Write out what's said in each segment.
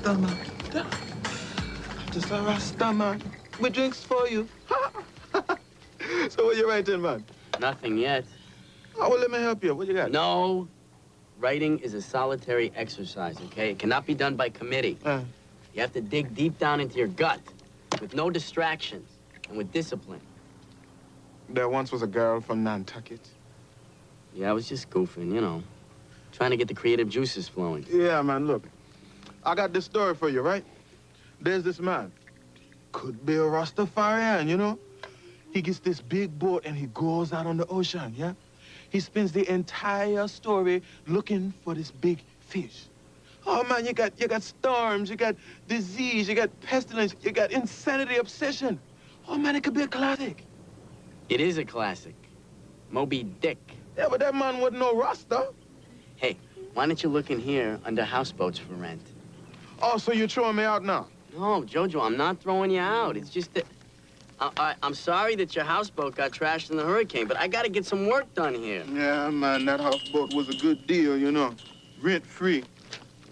Rasta man. I'm just a Rasta man. With drinks for you. So what you writing, man? Nothing yet. Oh, well, let me help you. What you got? No. Writing is a solitary exercise, okay? It cannot be done by committee. You have to dig deep down into your gut with no distractions and with discipline. There once was a girl from Nantucket. Yeah, I was just goofing, you know, trying to get the creative juices flowing. Yeah, man, look. I got this story for you, right? There's this man. Could be a Rastafarian, you know? He gets this big boat and he goes out on the ocean, yeah? He spends the entire story looking for this big fish. Oh, man, you got storms, you got disease, you got pestilence, you got insanity, obsession. Oh, man, it could be a classic. It is a classic. Moby Dick. Yeah, but that man wasn't no Rasta. Hey, why don't you look in here under houseboats for rent? Oh, so you're throwing me out now? No, Jojo, I'm not throwing you out. It's just that... I'm sorry that your houseboat got trashed in the hurricane, but I gotta get some work done here. Yeah, man, that houseboat was a good deal, you know. Rent-free.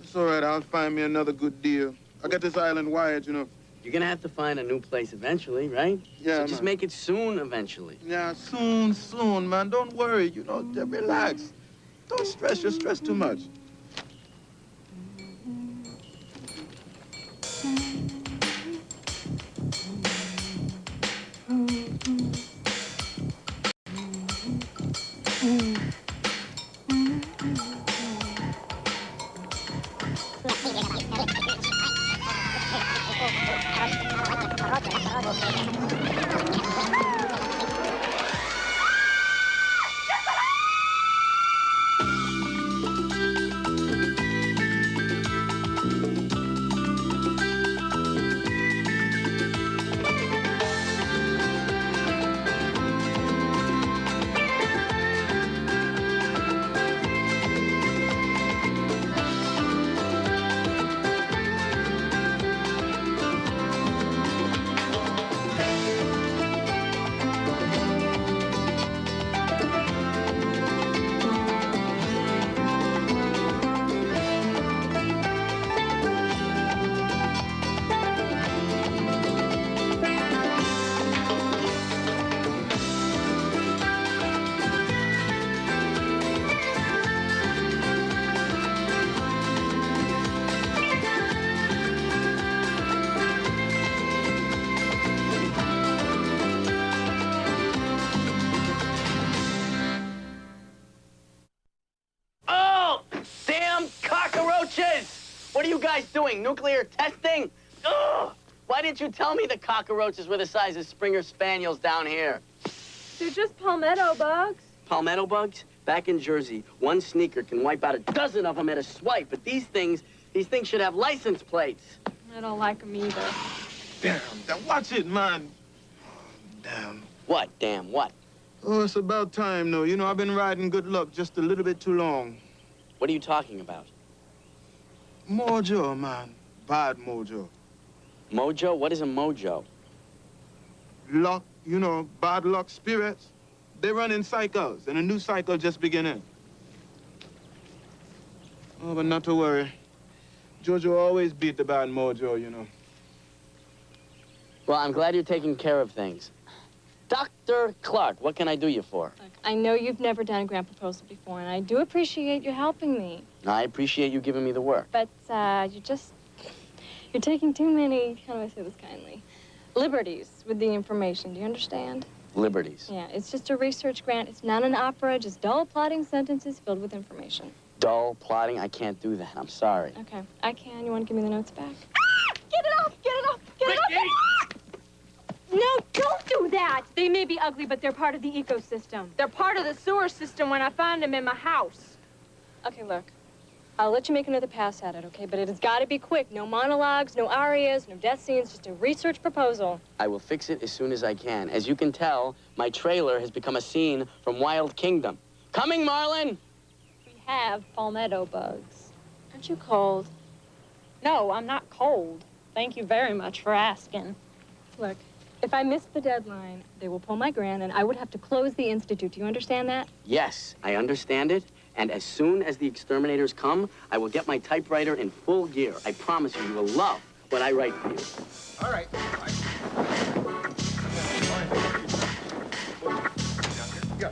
It's all right, I'll find me another good deal. I got this island wired, you know. You're gonna have to find a new place eventually, right? Yeah, so just make it soon eventually. Yeah, soon, man. Don't worry, you know, just relax. Don't stress, you stress too much. What are you guys doing? Nuclear testing? Ugh! Why didn't you tell me the cockroaches were the size of Springer Spaniels down here? They're just palmetto bugs. Palmetto bugs? Back in Jersey, one sneaker can wipe out a dozen of them at a swipe, but these things should have license plates. I don't like them either. Damn, watch it, man. Damn. What, damn, what? Oh, it's about time, though. You know, I've been riding good luck just a little bit too long. What are you talking about? Mojo, man. Bad mojo. Mojo? What is a mojo? Luck, you know, bad luck spirits. They run in cycles, and a new cycle just beginning. Oh, but not to worry. Jojo always beat the bad mojo, you know. Well, I'm glad you're taking care of things. Dr. Clark, what can I do you for? Look, I know you've never done a grant proposal before, and I do appreciate you helping me. I appreciate you giving me the work. But you're taking too many, how do I say this kindly, liberties with the information. Do you understand? Liberties. Yeah, it's just a research grant. It's not an opera, just dull plotting sentences filled with information. Dull plotting? I can't do that. I'm sorry. Okay, I can. You want to give me the notes back? Ah! Get it off! Get it off! Get it off! No, don't do that! They may be ugly, but they're part of the ecosystem. They're part of the sewer system when I found them in my house. Okay, look. I'll let you make another pass at it, okay? But it has got to be quick. No monologues, no arias, no death scenes, just a research proposal. I will fix it as soon as I can. As you can tell, my trailer has become a scene from Wild Kingdom. Coming, Marlin! We have palmetto bugs. Aren't you cold? No, I'm not cold. Thank you very much for asking. Look, if I miss the deadline, they will pull my grant, and I would have to close the institute. Do you understand that? Yes, I understand it, And as soon as the exterminators come, I will get my typewriter in full gear. I promise you, you will love what I write for you. All right. Yeah,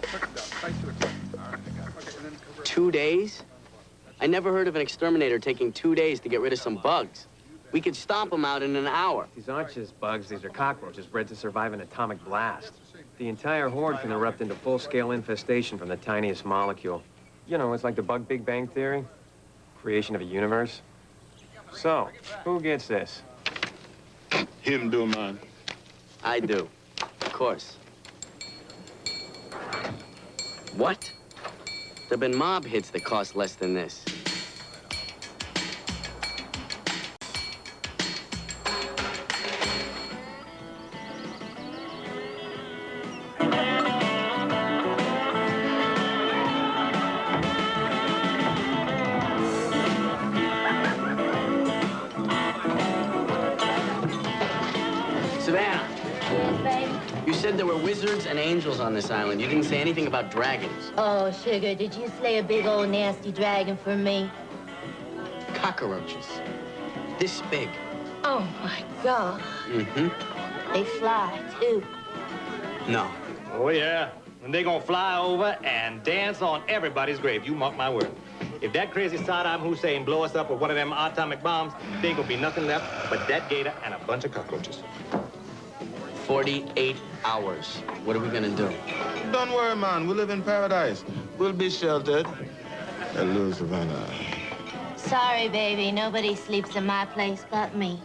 2 days? I never heard of an exterminator taking 2 days to get rid of some bugs. We could stomp them out in an hour. These aren't just bugs, these are cockroaches bred to survive an atomic blast. The entire horde can erupt into full-scale infestation from the tiniest molecule. You know, it's like the bug Big Bang Theory. Creation of a universe. So, who gets this? Him do, man. I do. Of course. What? There've been mob hits that cost less than this. You said there were wizards and angels on this island. You didn't say anything about dragons. Oh, sugar, did you slay a big old nasty dragon for me? Cockroaches. This big. Oh, my God. Mm-hmm. They fly, too. No. Oh, yeah. And they're gonna fly over and dance on everybody's grave. You mark my word. If that crazy Saddam Hussein blow us up with one of them atomic bombs, there ain't gonna be nothing left but that gator and a bunch of cockroaches. 48 hours. What are we gonna do? Don't worry, man. We live in paradise. We'll be sheltered. Hello, Savannah. Sorry, baby. Nobody sleeps in my place but me.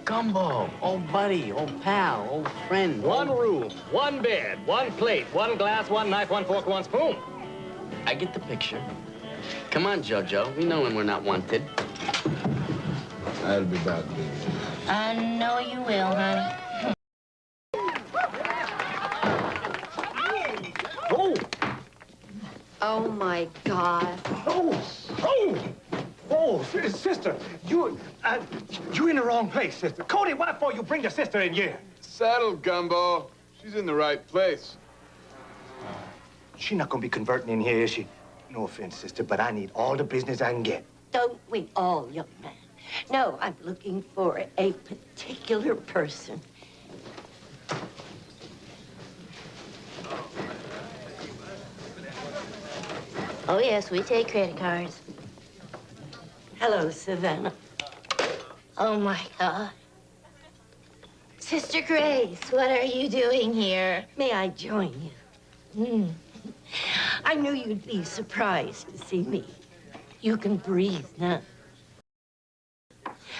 Gumbo, old buddy, old pal, old friend. One room, one bed, one plate, one glass, one knife, one fork, one spoon. I get the picture. Come on, Jojo. We know when we're not wanted. I'll be back, baby. I know you will, honey. Oh! Oh, my God. Oh, sister, you're in the wrong place, sister. Cody, why for you bring your sister in here? Settle, Gumbo. She's in the right place. She's not gonna be converting in here, is she? No offense, sister, but I need all the business I can get. Don't we all, young man? No, I'm looking for a particular person. Oh, yes, we take credit cards. Hello, Savannah. Oh, my God. Sister Grace, what are you doing here? May I join you? I knew you'd be surprised to see me. You can breathe now.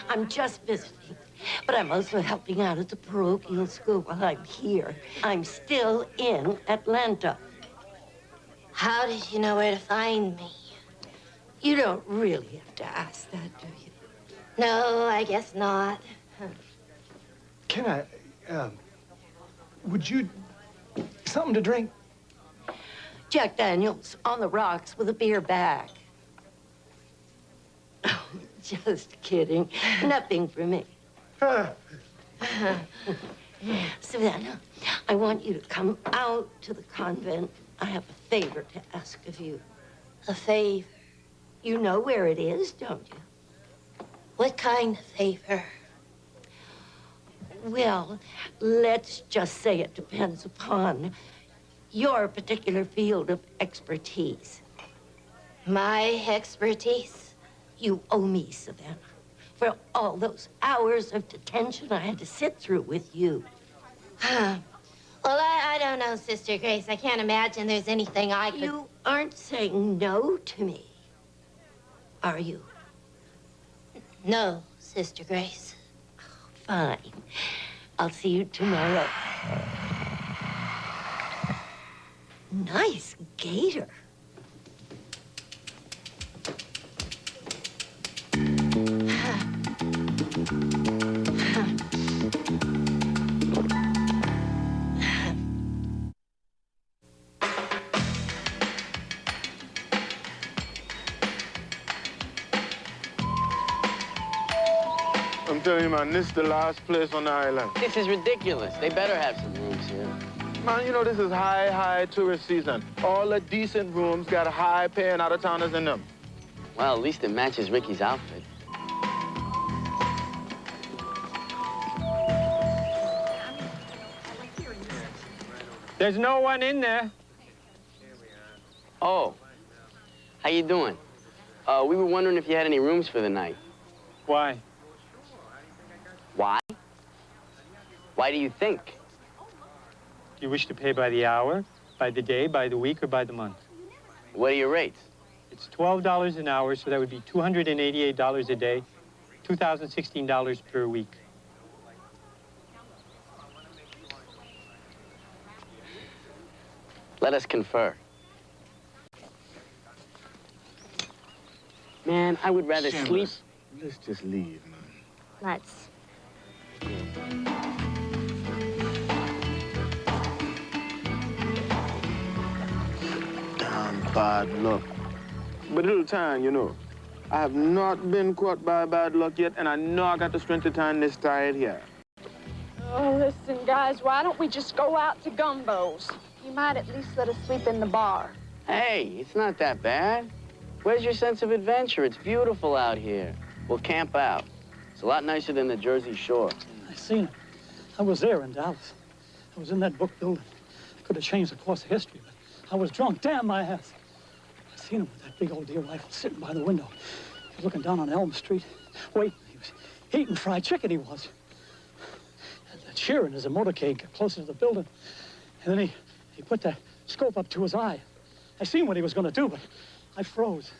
I'm just visiting, but I'm also helping out at the parochial school while I'm here. I'm still in Atlanta. How did you know where to find me? You don't really have to ask that, do you? No, I guess not. Can I, would you, something to drink? Jack Daniels on the rocks with a beer bag. Oh, just kidding. Nothing for me. Savannah, I want you to come out to the convent. I have a favor to ask of you. A favor? You know where it is, don't you? What kind of favor? Well, let's just say it depends upon your particular field of expertise. My expertise? You owe me, Savannah, for all those hours of detention I had to sit through with you. Well, I don't know, Sister Grace. I can't imagine there's anything I could... You aren't saying no to me, are you? No, Sister Grace. Fine. I'll see you tomorrow. Nice gator. I'm telling you, man, this is the last place on the island. This is ridiculous. They better have some rooms here. Man, you know this is high tourist season. All the decent rooms got high-paying out-of-towners in them. Well, at least it matches Ricky's outfit. There's no one in there. Oh, how you doing? We were wondering if you had any rooms for the night. Why? Why? Why do you think? Do you wish to pay by the hour, by the day, by the week, or by the month? What are your rates? It's $12 an hour, so that would be $288 a day, $2,016 per week. Let us confer. Man, I would rather sleep. Let's just leave, man. Let's. Damn bad luck. But little time, you know. I have not been caught by bad luck yet, and I know I got the strength to turn this tide here. Oh, listen, guys, why don't we just go out to Gumbo's? You might at least let us sleep in the bar. Hey, it's not that bad. Where's your sense of adventure? It's beautiful out here. We'll camp out. It's a lot nicer than the Jersey Shore. I seen it. I was there in Dallas. I was in that book building. I could have changed the course of history, but I was drunk. Damn my ass. I seen him with that big old deer rifle sitting by the window. He was looking down on Elm Street. Wait, he was eating fried chicken, he was. That cheering as a motorcade got closer to the building. And then he put that scope up to his eye. I seen what he was going to do, but I froze.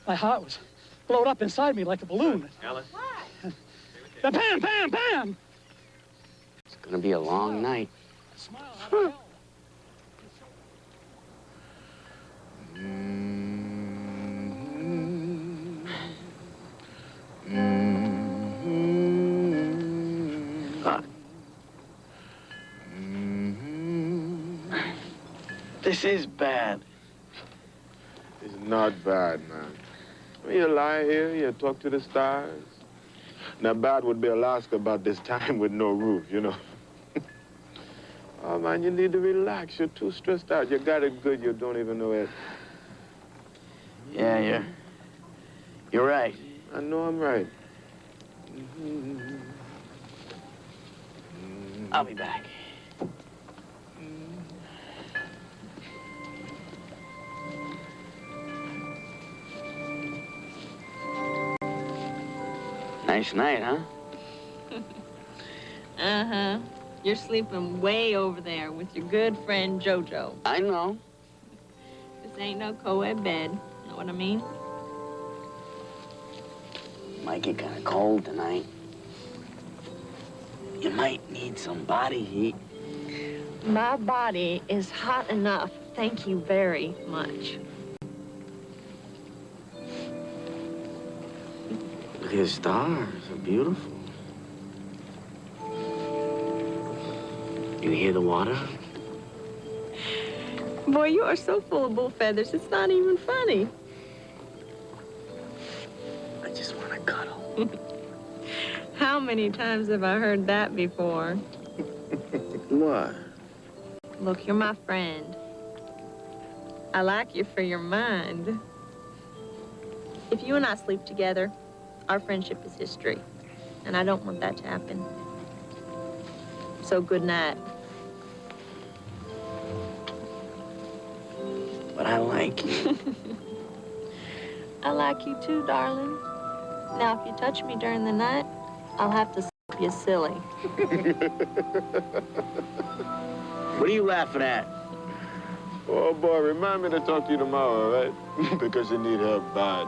My heart was blowed up inside me like a balloon. Alice? And bam, bam, bam! It's gonna be a long night. Smile. This is bad. It's not bad, man. When you lie here, you talk to the stars. Now, bad would be Alaska about this time with no roof, you know. Oh, man, you need to relax. You're too stressed out. You got it good. You don't even know it. Yeah, you're right. I know I'm right. I'll be back. Nice night, huh? Uh-huh. You're sleeping way over there with your good friend Jojo. I know. This ain't no co-ed bed. Know what I mean? Might get kind of cold tonight. You might need some body heat. My body is hot enough. Thank you very much. Look at the stars. They're beautiful. You hear the water? Boy, you are so full of bull feathers. It's not even funny. I just want to cuddle. How many times have I heard that before? What? Look, you're my friend. I like you for your mind. If you and I sleep together, our friendship is history. And I don't want that to happen. So good night. But I like you. I like you too, darling. Now, if you touch me during the night, I'll have to slap you silly. What are you laughing at? Oh, boy, remind me to talk to you tomorrow, all right? Because you need help bad.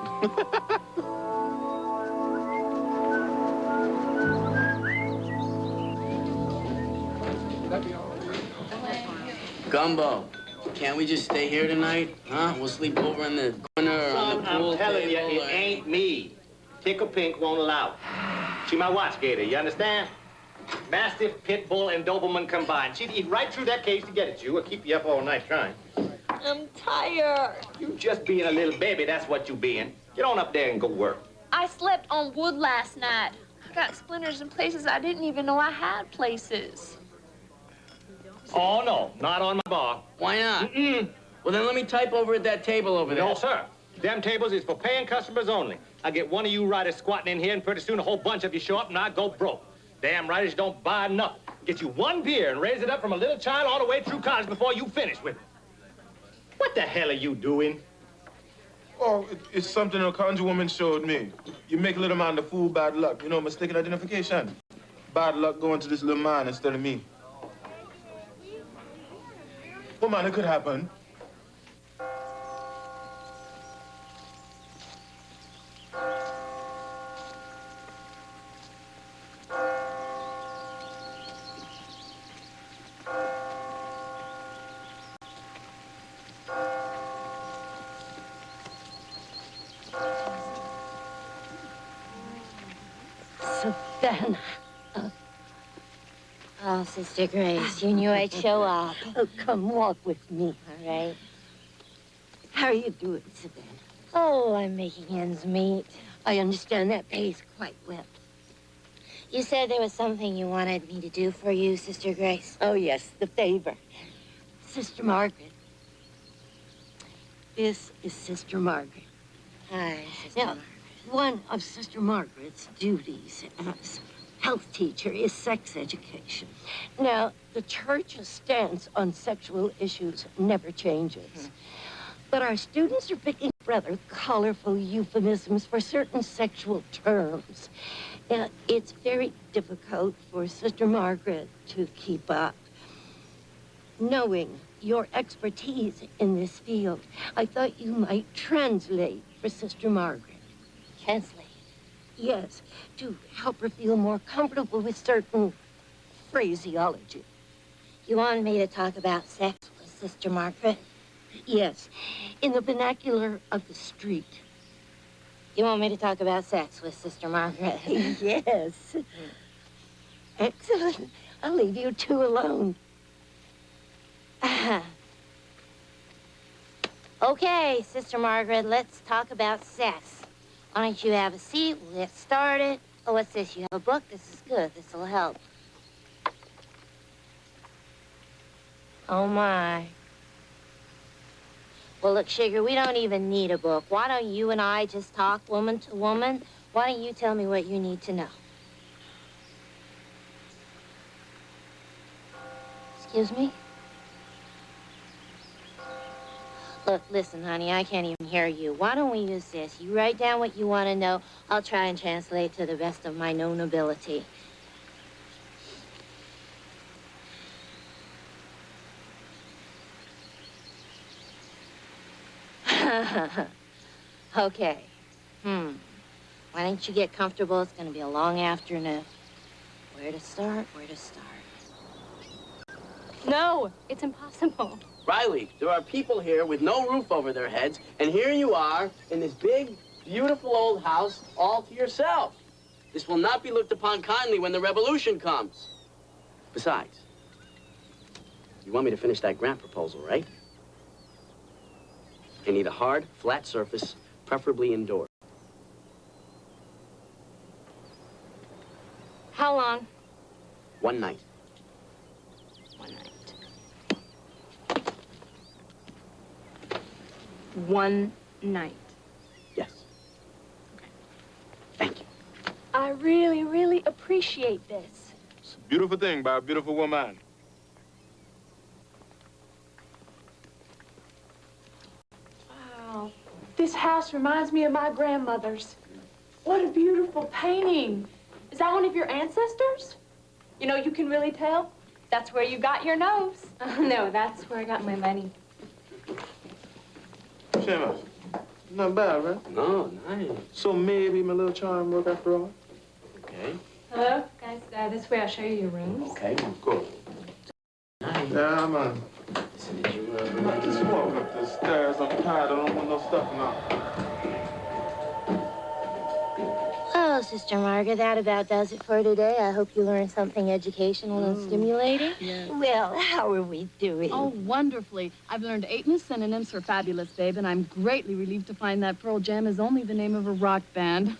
Gumbo, can't we just stay here tonight? Huh? We'll sleep over in the corner or on the pool I'm telling you, table, it ain't me. Tickle Pink won't allow it. She my watch gator, you understand? Mastiff, Pit Bull, and Doberman combined. She'd eat right through that cage to get at you or keep you up all night trying. I'm tired. You just being a little baby, that's what you being. Get on up there and go work. I slept on wood last night. I got splinters in places I didn't even know I had places. Oh, no, not on my bar. Why not? Well, then let me type over at that table over there. No, sir. Them tables is for paying customers only. I get one of you writers squatting in here, and pretty soon a whole bunch of you show up, and I go broke. Damn writers don't buy nothing. Get you one beer and raise it up from a little child all the way through college before you finish with it. What the hell are you doing? Oh, it's something a conjure woman showed me. You make a little man the fool bad luck. You know, mistaken identification. Bad luck going to this little man instead of me. Well, man, it could happen. Savannah. Oh, Sister Grace, you knew I'd show up. Oh, come walk with me. All right. How are you doing, Savannah? Oh, I'm making ends meet. I understand that pays quite well. You said there was something you wanted me to do for you, Sister Grace. Oh, yes, the favor. Sister Margaret. This is Sister Margaret. Hi, Sister Now, Margaret. one of Sister Margaret's duties as health teacher is sex education. Now, the church's stance on sexual issues never changes. But our students are picking rather colorful euphemisms for certain sexual terms. Now, it's very difficult for Sister Margaret to keep up. Knowing your expertise in this field, I thought you might translate for Sister Margaret. Translate. Yes, to help her feel more comfortable with certain phraseology. You wanted me to talk about sex with Sister Margaret? Yes, in the vernacular of the street. You want me to talk about sex with Sister Margaret? Yes. Excellent. I'll leave you two alone. Okay, Sister Margaret, let's talk about sex. Why don't you have a seat? We'll get started. Oh, what's this? You have a book? This is good. This will help. Oh, my. Well, look, Sugar, we don't even need a book. Why don't you and I just talk woman to woman? Why don't you tell me what you need to know? Excuse me? Look, listen, honey, I can't even hear you. Why don't we use this? You write down what you want to know. I'll try and translate to the best of my known ability. Okay. Why don't you get comfortable? It's going to be a long afternoon. Where to start? Where to start? No, it's impossible. Riley, there are people here with no roof over their heads, and here you are in this big, beautiful old house all to yourself. This will not be looked upon kindly when the revolution comes. Besides, you want me to finish that grant proposal, right? You need a hard, flat surface, preferably indoors. How long? One night. One night. One night. Yes. Okay. Thank you. I really, really appreciate this. It's a beautiful thing by a beautiful woman. Wow. This house reminds me of my grandmother's. What a beautiful painting. Is that one of your ancestors? You know, you can really tell. That's where you got your nose. No, that's where I got my money. Seamus, not bad, right? No, nice. So maybe my little charm work after all? Okay. Hello, guys. This way I'll show you your rooms. Okay. Cool. Nice. Yeah, man. So did you, I just walk up the stairs. I'm tired. I don't want no stuff now. Oh, Well, Sister Margaret, that about does it for today. I hope you learned something educational and stimulating. Yes. Well, how are we doing? Oh, wonderfully. I've learned 8 new synonyms for fabulous, babe, and I'm greatly relieved to find that Pearl Jam is only the name of a rock band.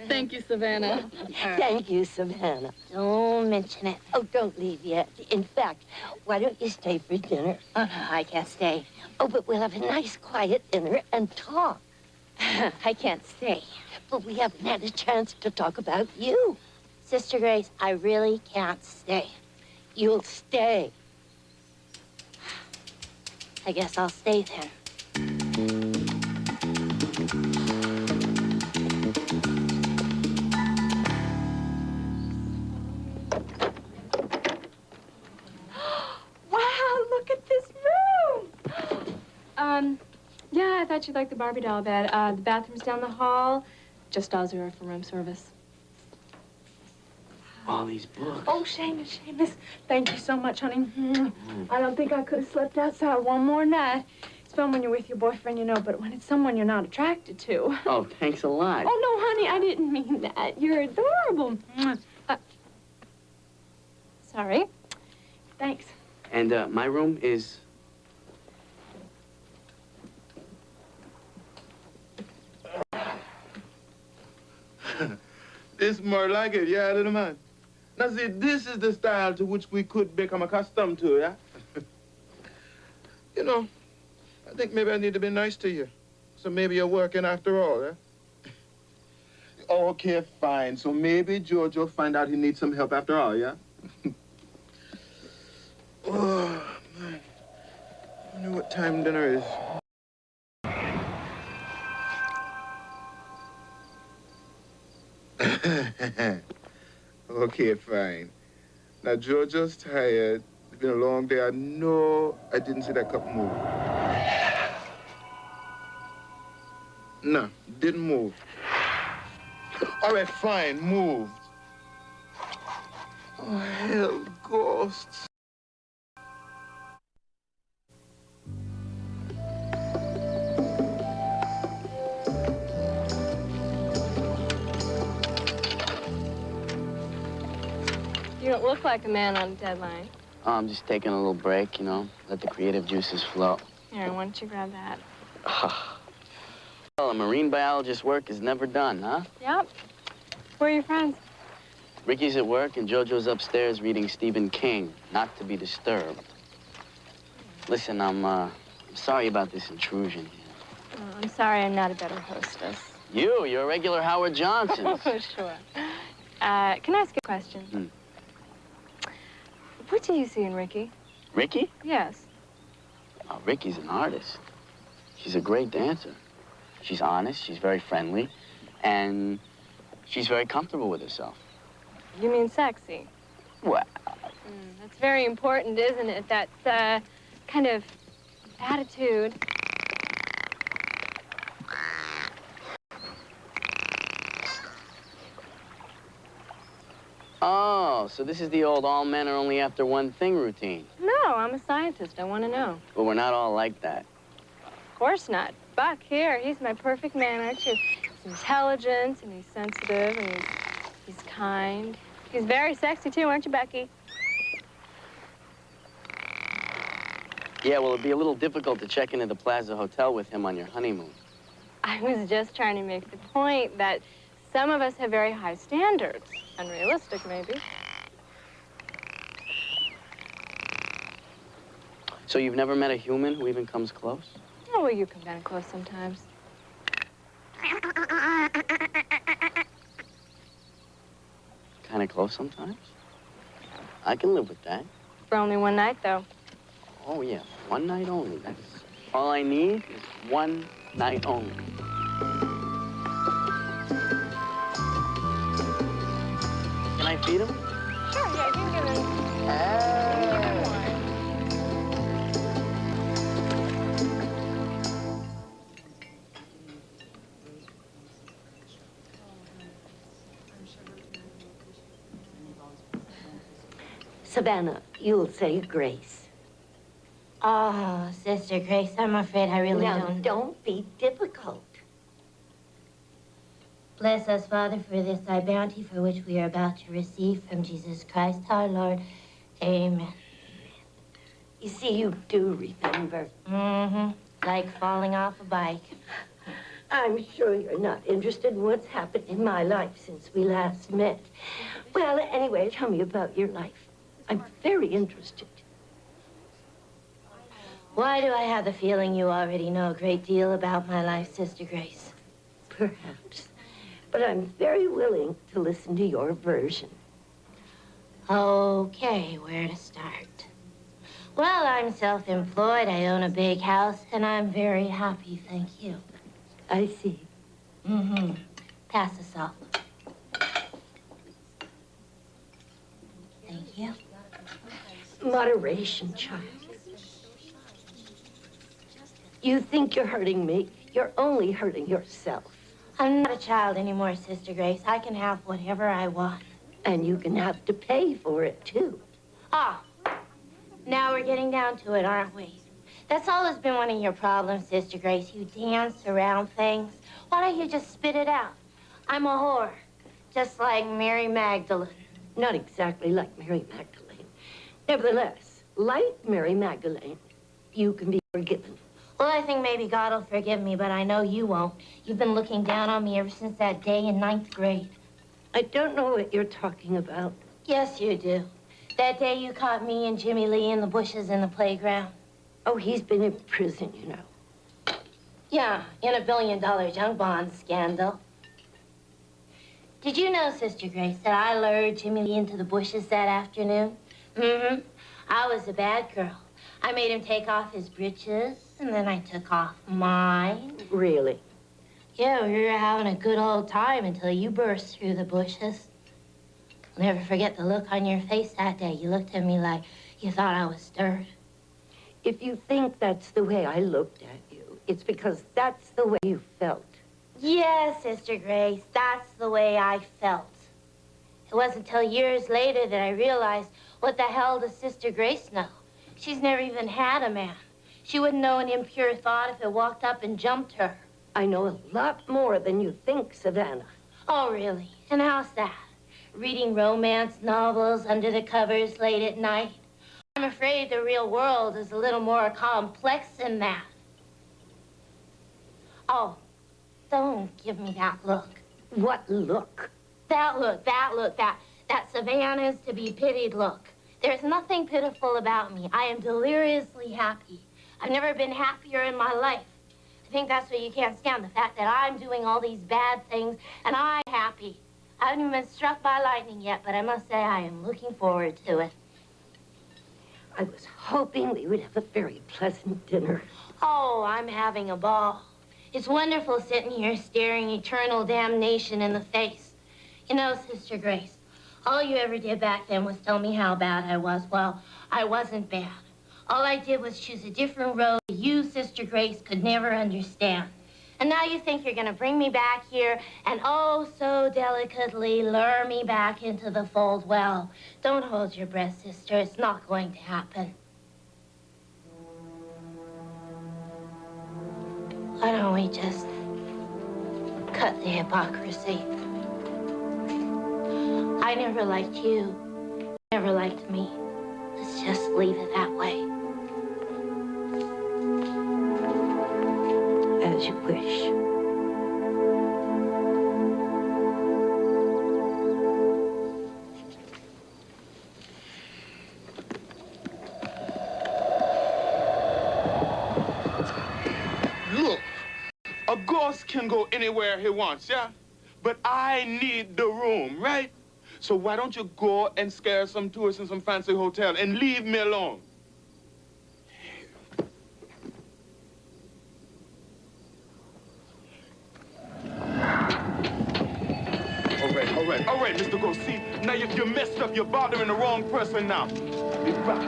Thank you, Savannah. Thank you, Savannah. Don't mention it. Oh, don't leave yet. In fact, why don't you stay for dinner? I can't stay. Oh, but we'll have a nice, quiet dinner and talk. I can't stay. But we haven't had a chance to talk about you. Sister Grace, I really can't stay. You'll stay. I guess I'll stay then. Wow, look at this room! Yeah, I thought you'd like the Barbie doll bed. The bathroom's down the hall. Just all zero for room service. All these books. Oh, Seamus, thank you so much, honey. I don't think I could have slept outside one more night. It's fun when you're with your boyfriend, you know, but when it's someone you're not attracted to. Oh, thanks a lot. Oh, no, honey, I didn't mean that. You're adorable. Sorry. Thanks. And my room is... It's more like it, yeah, little man. Now, see, this is the style to which we could become accustomed to, yeah? You know, I think maybe I need to be nice to you. So maybe you're working after all, yeah? Okay, fine. So maybe George will find out he needs some help after all, yeah? Oh, man. I wonder what time dinner is. Okay, fine. Now, Georgia's tired. It's been a long day. I know I didn't see that cup move. No, didn't move. All right, fine, moved. Oh, hell, ghosts. You don't look like a man on a deadline. Oh, I'm just taking a little break, you know, let the creative juices flow. Here, why don't you grab that? Well, a marine biologist's work is never done, huh? Yep. Where are your friends? Ricky's at work and Jojo's upstairs reading Stephen King, Not to be Disturbed. Listen, I'm sorry about this intrusion here. Oh, I'm sorry I'm not a better hostess. You're a regular Howard Johnson. Oh, sure. Can I ask a question? What do you see in Ricky? Ricky? Yes. Oh, Ricky's an artist. She's a great dancer. She's honest, she's very friendly, and she's very comfortable with herself. You mean sexy? Well... That's very important, isn't it? That, kind of attitude. Oh, so this is the old all men are only after one thing routine. No, I'm a scientist. I want to know. But we're not all like that. Of course not. Buck, here, he's my perfect man, aren't you? He's intelligent, and he's sensitive, and he's kind. He's very sexy, too, aren't you, Becky? Yeah, well, it'd be a little difficult to check into the Plaza Hotel with him on your honeymoon. I was just trying to make the point that some of us have very high standards. Unrealistic, maybe. So you've never met a human who even comes close? Oh, well, you come down close sometimes. Kind of close sometimes? I can live with that. For only one night, though. Oh, yeah, one night only. That's all I need is one night only. Can I feed him? Sure, yeah, you can give him. Savannah, you'll say grace. Oh, Sister Grace, I'm afraid I really Now, don't. don't be difficult. Bless us, Father, for this thy bounty for which we are about to receive from Jesus Christ our Lord. Amen. You see, you do remember. Mm-hmm. Like falling off a bike. I'm sure you're not interested in what's happened in my life since we last met. Well, anyway, tell me about your life. I'm very interested. Why do I have the feeling you already know a great deal about my life, Sister Grace? Perhaps. But I'm very willing to listen to your version. Okay, where to start? Well, I'm self-employed. I own a big house, and I'm very happy, thank you. I see. Mm-hmm. Pass the salt. Thank you. Moderation, child. You think you're hurting me. You're only hurting yourself. I'm not a child anymore, Sister Grace. I can have whatever I want. And you can have to pay for it, too. Ah, now we're getting down to it, aren't we? That's always been one of your problems, Sister Grace. You dance around things. Why don't you just spit it out? I'm a whore, just like Mary Magdalene. Not exactly like Mary Magdalene. Nevertheless, like Mary Magdalene, you can be forgiven. Well, I think maybe God will forgive me, but I know you won't. You've been looking down on me ever since that day in 9th grade. I don't know what you're talking about. Yes, you do. That day you caught me and Jimmy Lee in the bushes in the playground. Oh, he's been in prison, you know. Yeah, in a $1 billion junk bond scandal. Did you know, Sister Grace, that I lured Jimmy Lee into the bushes that afternoon? Mm-hmm. I was a bad girl. I made him take off his breeches, and then I took off mine. Really? Yeah, we were having a good old time until you burst through the bushes. I'll never forget the look on your face that day. You looked at me like you thought I was dirt. If you think that's the way I looked at you, it's because that's the way you felt. Yes, Sister Grace, that's the way I felt. It wasn't until years later that I realized what the hell does Sister Grace know? She's never even had a man. She wouldn't know an impure thought if it walked up and jumped her. I know a lot more than you think, Savannah. Oh, really? And how's that? Reading romance novels under the covers late at night? I'm afraid the real world is a little more complex than that. Oh, don't give me that look. What look? That look, that Savannah's to be pitied look. There's nothing pitiful about me. I am deliriously happy. I've never been happier in my life. I think that's what you can't stand, the fact that I'm doing all these bad things and I'm happy. I haven't even been struck by lightning yet, but I must say I am looking forward to it. I was hoping we would have a very pleasant dinner. Oh, I'm having a ball. It's wonderful sitting here staring eternal damnation in the face. You know, Sister Grace, all you ever did back then was tell me how bad I was. Well, I wasn't bad. All I did was choose a different road you, Sister Grace, could never understand. And now you think you're going to bring me back here and oh so delicately lure me back into the fold. Well, don't hold your breath, sister. It's not going to happen. Why don't we just cut the hypocrisy? I never liked you. You never liked me. Let's just leave it that way. As you wish. Look, a ghost can go anywhere he wants, yeah? But I need the room, right? So why don't you go and scare some tourists in some fancy hotel and leave me alone? All right, Mr. Ghost. See, now you messed up. You're bothering the wrong person now. Be back.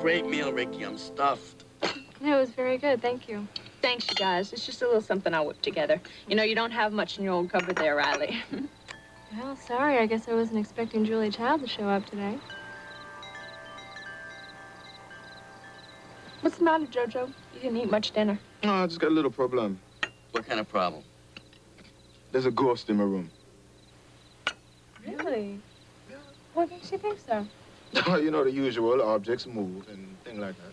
Great meal, Ricky. I'm stuffed. It was very good, thank you. Thanks, you guys. It's just a little something I whipped together. You know, you don't have much in your old cupboard there, Riley. Well, sorry. I guess I wasn't expecting Julia Child to show up today. What's the matter, Jojo? You didn't eat much dinner. No, I just got a little problem. What kind of problem? There's a ghost in my room. Really? What makes you think so? You know, the usual, objects move and things like that.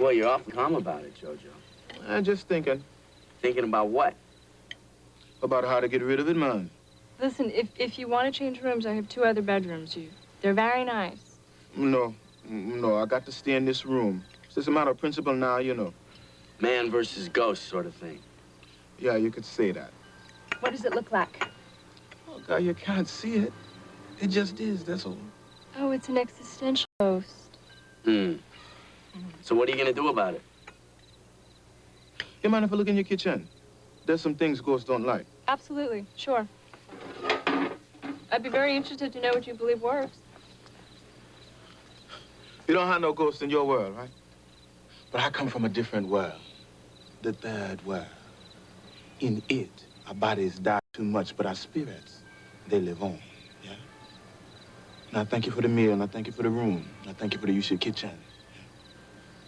Well, you're awfully calm about it, Jojo. I'm just thinking. Thinking about what? About how to get rid of it, man. Listen, if you want to change rooms, I have 2 other bedrooms. They're very nice. No, I got to stay in this room. It's just a matter of principle now, you know. Man versus ghost sort of thing. Yeah, you could say that. What does it look like? Oh, God, you can't see it. It just is, that's all. Oh, it's an existential ghost. So what are you gonna do about it? You mind if I look in your kitchen? There's some things ghosts don't like. Absolutely, sure. I'd be very interested to know what you believe works. You don't have no ghosts in your world, right? But I come from a different world. The third world. In it, our bodies die too much, but our spirits, they live on, yeah? Now, thank you for the meal, and I thank you for the room, and I thank you for the use of your kitchen.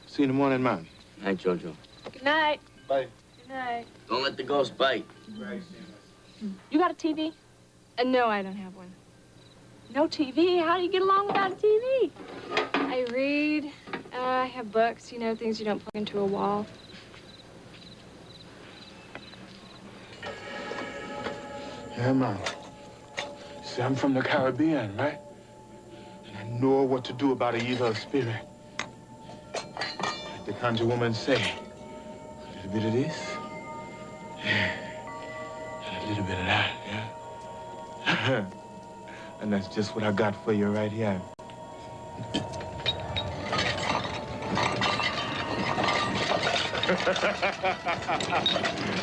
See you in the morning, man. Night, Jojo. Good night. Bye. Good night. Don't let the ghost bite. Right. You got a TV? No, I don't have one. No TV? How do you get along without a TV? I read. I have books, you know, things you don't plug into a wall. Yeah, man. See, I'm from the Caribbean, right? And I know what to do about an evil spirit. Like the conjure woman say, a little bit of this, yeah, and a little bit of that, yeah? And that's just what I got for you right here.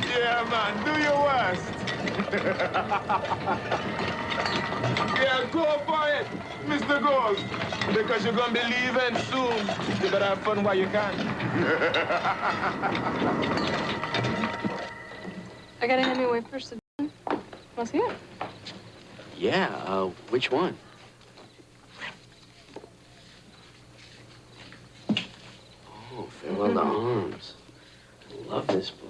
Yeah, man, do your worst. Yeah, go for it, Mr. Ghost. Because you're gonna be leaving soon. You better have fun while you can. I got a Hemingway first edition. Want to see it? Yeah, which one? Oh, Farewell to Arms. I love this book.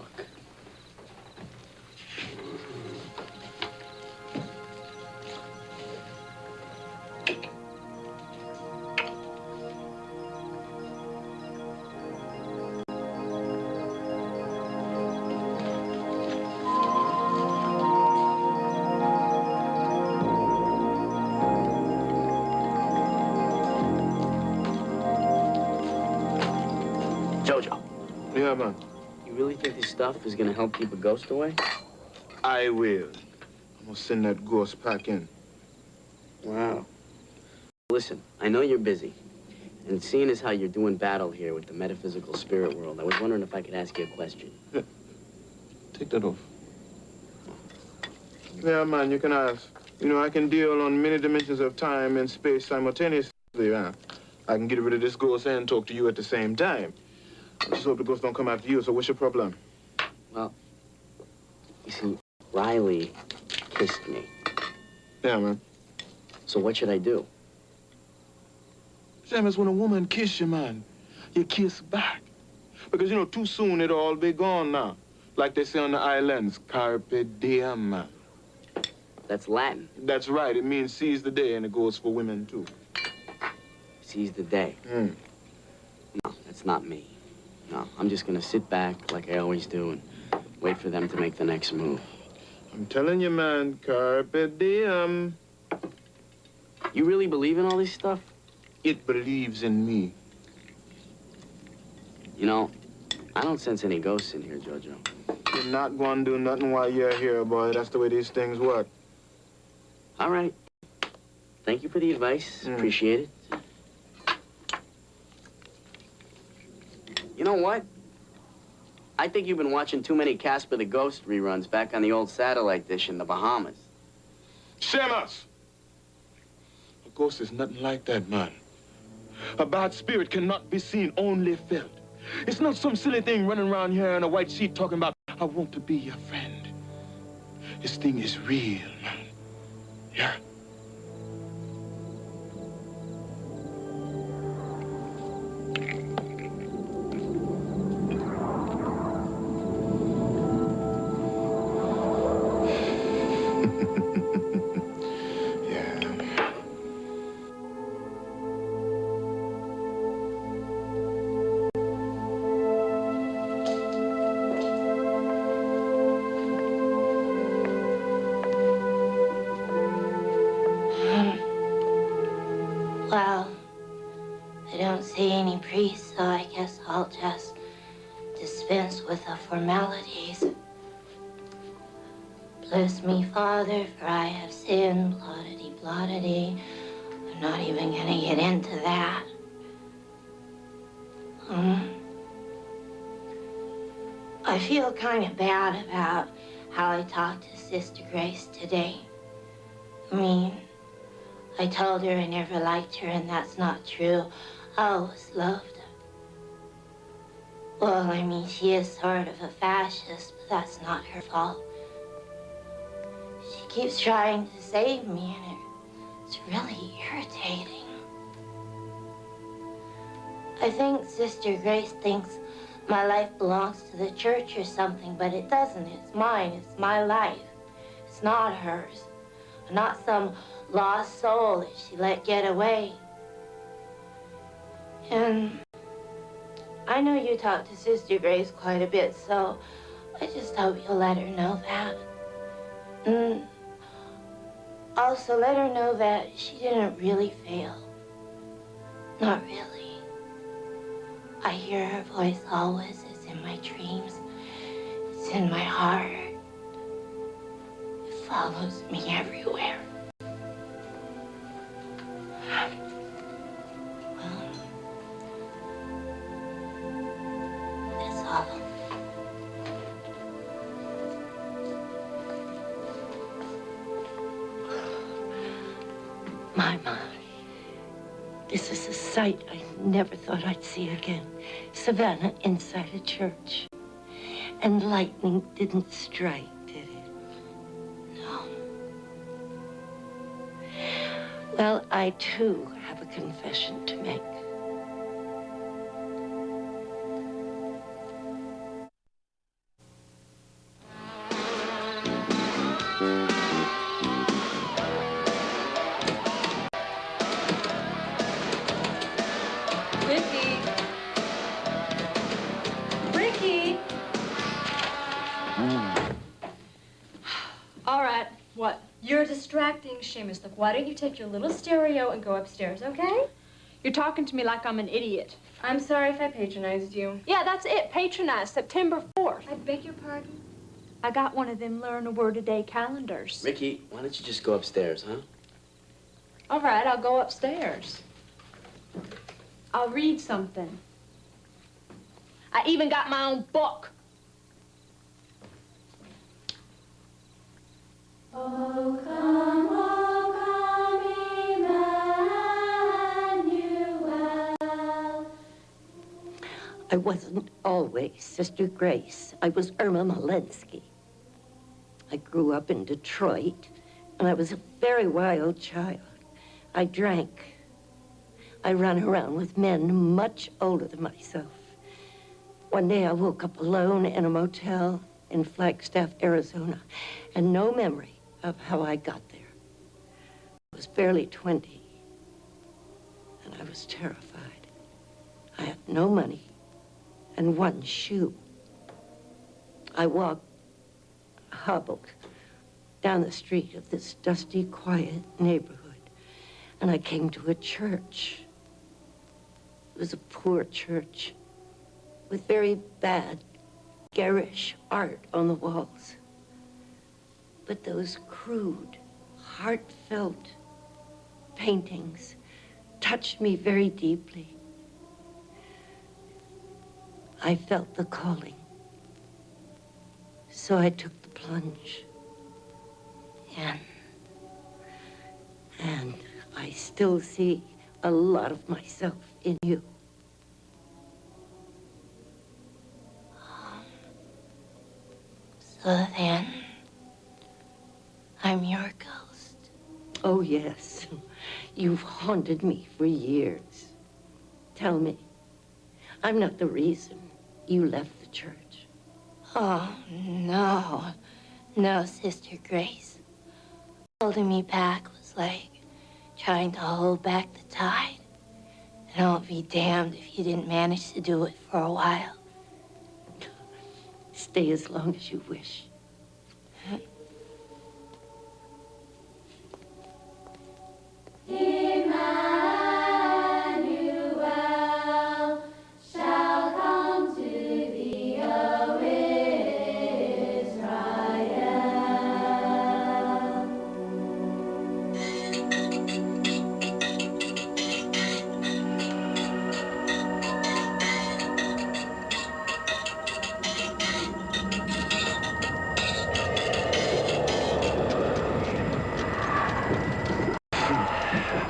Jojo. Yeah, man. You really think this stuff is gonna help keep a ghost away? I will. I'm gonna send that ghost pack in. Wow. Listen, I know you're busy. And seeing as how you're doing battle here with the metaphysical spirit world, I was wondering if I could ask you a question. Yeah. Take that off. Yeah, man, you can ask. You know, I can deal on many dimensions of time and space simultaneously, yeah. I can get rid of this ghost and talk to you at the same time. I just hope the ghost don't come after you, so what's your problem? Well, you see, Riley kissed me. Yeah, man. So what should I do? Seamus, when a woman kiss you, man, you kiss back. Because, you know, too soon it'll all be gone now. Like they say on the islands, carpe diem, man. That's Latin. That's right. It means seize the day, and it goes for women, too. Seize the day. No, that's not me. No, I'm just gonna sit back like I always do and wait for them to make the next move. I'm telling you, man, carpe diem. You really believe in all this stuff? It believes in me. You know, I don't sense any ghosts in here, Jojo. You're not going to do nothing while you're here, boy. That's the way these things work. All right. Thank you for the advice. Appreciate it. You know what? I think you've been watching too many Casper the Ghost reruns back on the old satellite dish in the Bahamas. Seamus! A ghost is nothing like that, man. A bad spirit cannot be seen, only felt. It's not some silly thing running around here in a white sheet talking about, I want to be your friend. This thing is real, man. Yeah? Well, I don't see any priest, so I guess I'll just dispense with the formalities. Bless me, Father, for I have sinned, blah-de-dee. I'm not even gonna get into that. I feel kind of bad about how I talked to Sister Grace today. I mean, I told her I never liked her, and that's not true. I always loved her. Well, I mean, she is sort of a fascist, but that's not her fault. She keeps trying to save me, and it's really irritating. I think Sister Grace thinks my life belongs to the church or something, but it doesn't. It's mine. It's my life. It's not hers. I'm not some lost soul that she let get away. And I know you talk to Sister Grace quite a bit, so I just hope you'll let her know that. And also let her know that she didn't really fail. Not really. I hear her voice always. It's in my dreams. It's in my heart. It follows me everywhere. Well, that's all. My. This is a sight I never thought I'd see again. Savannah inside a church. And lightning didn't strike, did it? No. Well, I too have a confession to make. You're distracting, Seamus. Look, why don't you take your little stereo and go upstairs, okay? You're talking to me like I'm an idiot. I'm sorry if I patronized you. Yeah, that's it. Patronized. September 4th. I beg your pardon? I got one of them learn a word a day calendars. Ricky, why don't you just go upstairs, huh? All right, I'll go upstairs. I'll read something. I even got my own book. Oh, come, Emmanuel. I wasn't always Sister Grace. I was Irma Malensky. I grew up in Detroit, and I was a very wild child. I drank. I ran around with men much older than myself. One day I woke up alone in a motel in Flagstaff, Arizona, and no memory of how I got there. I was barely 20, and I was terrified. I had no money and one shoe. I walked, hobbled, down the street of this dusty, quiet neighborhood, and I came to a church. It was a poor church with very bad, garish art on the walls. But those crude, heartfelt paintings touched me very deeply. I felt the calling. So I took the plunge. And I still see a lot of myself in you. So then, I'm your ghost. Oh, yes. You've haunted me for years. Tell me, I'm not the reason you left the church. Oh, no. No, Sister Grace. Holding me back was like trying to hold back the tide. And I'll be damned if you didn't manage to do it for a while. Stay as long as you wish. Emmanuel shall come to thee, O Israel.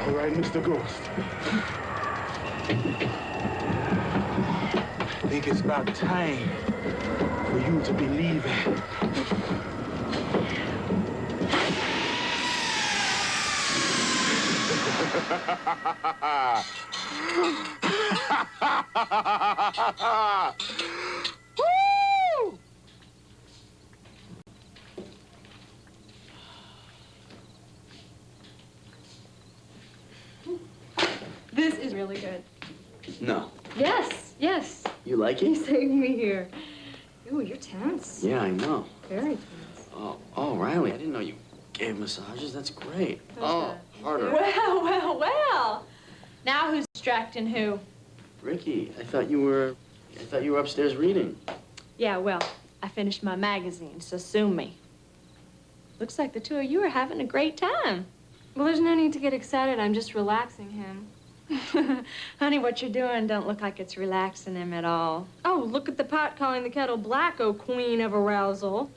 All right, Mr. Ghost. I think it's about time for you to be leaving. Woo! This is really good. No. Yes, yes. You like You it? saved me here. Ooh, you're tense. Yeah, I know. Very tense. Oh, Riley, I didn't know you gave massages. That's great. Oh, harder. Well, well, well. Now who's distracting who? Ricky, I thought you were upstairs reading. Yeah, well, I finished my magazine, so sue me. Looks like the two of you are having a great time. Well, there's no need to get excited. I'm just relaxing him. Honey, what you're doing don't look like it's relaxing him at all. Oh, look at the pot calling the kettle black, oh queen of arousal.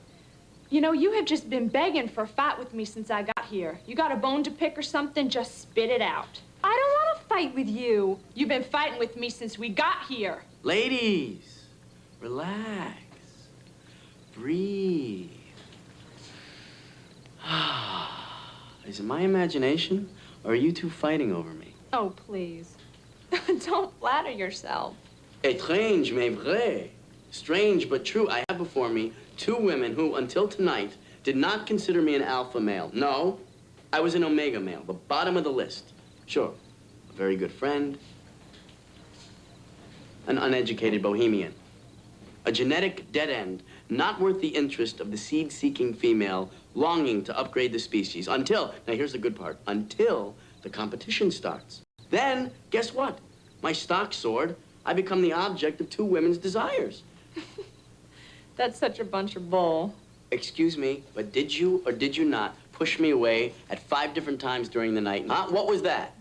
You know, you have just been begging for a fight with me since I got here. You got a bone to pick or something, just spit it out. I don't want to fight with you. You've been fighting with me since we got here. Ladies, relax. Breathe. Is it my imagination, or are you two fighting over me? Oh, please. Don't flatter yourself. Étrange, mais vrai. Strange but true. I have before me two women who, until tonight, did not consider me an alpha male. No, I was an omega male, the bottom of the list. Sure, a very good friend, an uneducated bohemian, a genetic dead end, not worth the interest of the seed-seeking female longing to upgrade the species until, now here's the good part, until the competition starts. Then, guess what? My stock soared. I become the object of two women's desires. That's such a bunch of bull. Excuse me, but did you or did you not push me away at 5 different times during the night? Huh? What was that?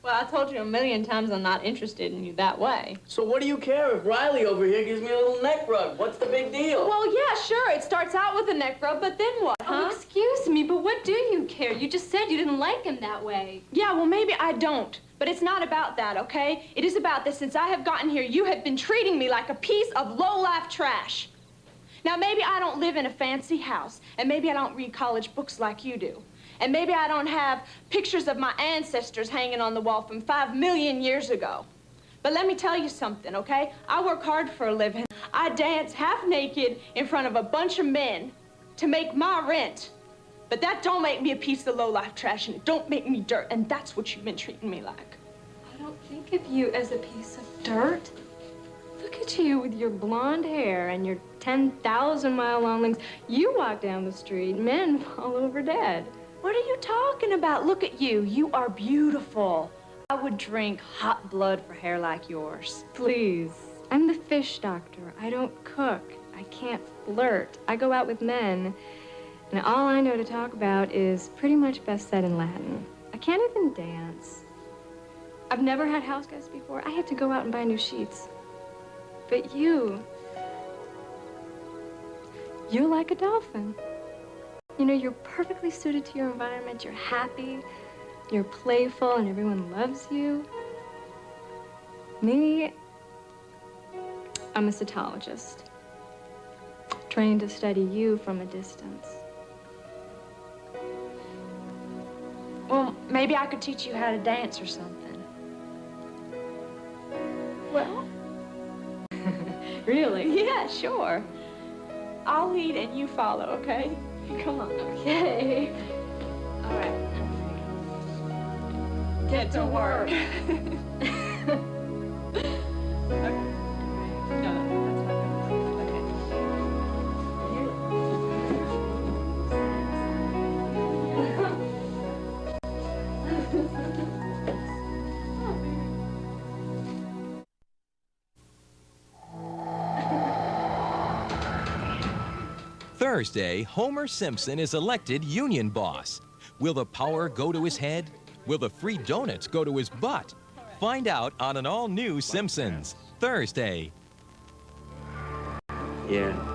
Well, I told you a million times I'm not interested in you that way. So what do you care if Riley over here gives me a little neck rub? What's the big deal? Well, yeah, sure. It starts out with a neck rub, but then what, huh? Oh, excuse me, but what do you care? You just said you didn't like him that way. Yeah, well, maybe I don't. But it's not about that, okay? It is about that since I have gotten here, you have been treating me like a piece of low-life trash. Now, maybe I don't live in a fancy house, and maybe I don't read college books like you do. And maybe I don't have pictures of my ancestors hanging on the wall from 5 million years ago. But let me tell you something, okay? I work hard for a living. I dance half naked in front of a bunch of men to make my rent. But that don't make me a piece of low-life trash, and it don't make me dirt, and that's what you've been treating me like. I don't think of you as a piece of dirt. Look at you with your blonde hair and your 10,000-mile-long legs. You walk down the street, men fall over dead. What are you talking about? Look at you. You are beautiful. I would drink hot blood for hair like yours. Please. I'm the fish doctor. I don't cook. I can't flirt. I go out with men. And all I know to talk about is pretty much best said in Latin. I can't even dance. I've never had house guests before. I had to go out and buy new sheets. But you're like a dolphin. You know, you're perfectly suited to your environment. You're happy, you're playful, and everyone loves you. Me, I'm a cytologist. trained to study you from a distance. Well, maybe I could teach you how to dance or something. Well? Really? Yeah, sure. I'll lead and you follow, okay? Come on. Okay. All right. Get to work. Thursday, Homer Simpson is elected union boss. Will the power go to his head? Will the free donuts go to his butt? Find out on an all-new Simpsons, Thursday. Yeah.